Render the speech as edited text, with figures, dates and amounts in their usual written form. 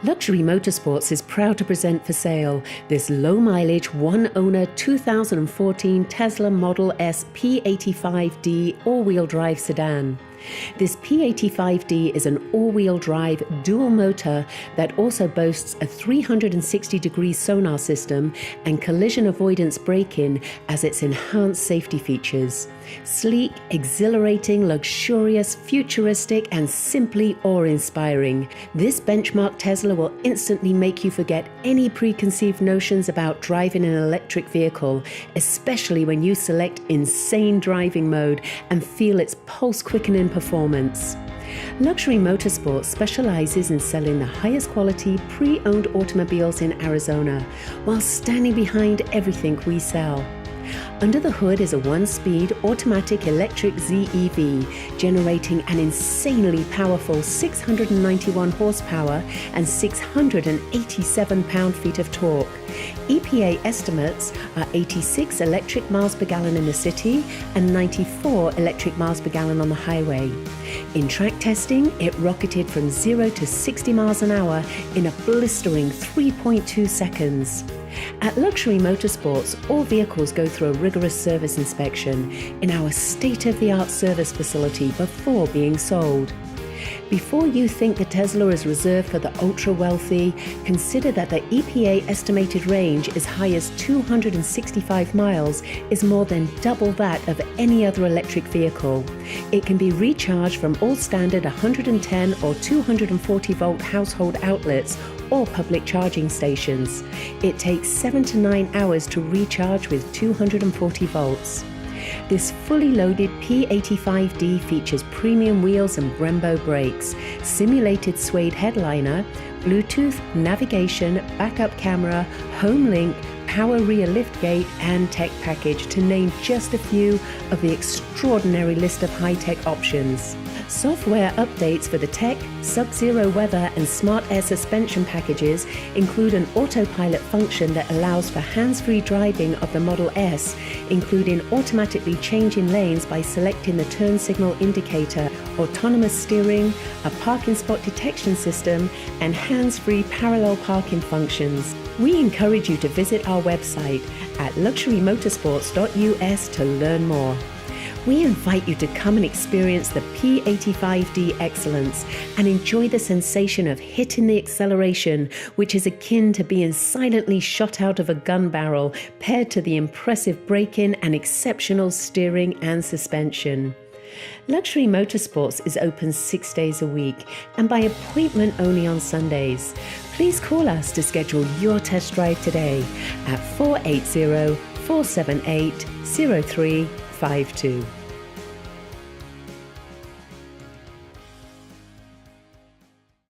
Luxury Motorsports is proud to present for sale this low-mileage, one-owner 2014 Tesla Model S P85D all-wheel drive sedan. This P85D is an all-wheel drive dual motor that also boasts a 360-degree sonar system and collision avoidance braking as its enhanced safety features. Sleek, exhilarating, luxurious, futuristic, and simply awe-inspiring. This benchmark Tesla will instantly make you forget any preconceived notions about driving an electric vehicle, especially when you select insane driving mode and feel its pulse quickening performance. Luxury Motorsports specializes in selling the highest quality pre-owned automobiles in Arizona while standing behind everything we sell. Under the hood is a one-speed Automatic Electric ZEV, generating an insanely powerful 691 horsepower and 687 pound-feet of torque. EPA estimates are 86 electric miles per gallon in the city and 94 electric miles per gallon on the highway. In track testing, it rocketed from 0 to 60 miles an hour in a blistering 3.2 seconds. At Luxury Motorsports, all vehicles go through a rigorous service inspection in our state-of-the-art service facility before being sold. Before you think the Tesla is reserved for the ultra-wealthy, consider that the EPA estimated range as high as 265 miles is more than double that of any other electric vehicle. It can be recharged from all standard 110 or 240 volt household outlets or public charging stations. It takes 7 to 9 hours to recharge with 240 volts. This fully loaded P85D features premium wheels and Brembo brakes, simulated suede headliner, Bluetooth, navigation, backup camera, home link, power rear liftgate, and tech package, to name just a few of the extraordinary list of high-tech options. Software updates for the tech, sub-zero weather, and smart air suspension packages include an autopilot function that allows for hands-free driving of the Model S, including automatically changing lanes by selecting the turn signal indicator, autonomous steering, a parking spot detection system, and hands-free parallel parking functions. We encourage you to visit our website at luxurymotorsports.us to learn more. We invite you to come and experience the P85D excellence and enjoy the sensation of hitting the acceleration, which is akin to being silently shot out of a gun barrel, paired to the impressive braking and exceptional steering and suspension. Luxury Motorsports is open 6 days a week and by appointment only on Sundays. Please call us to schedule your test drive today at 480-478-0352.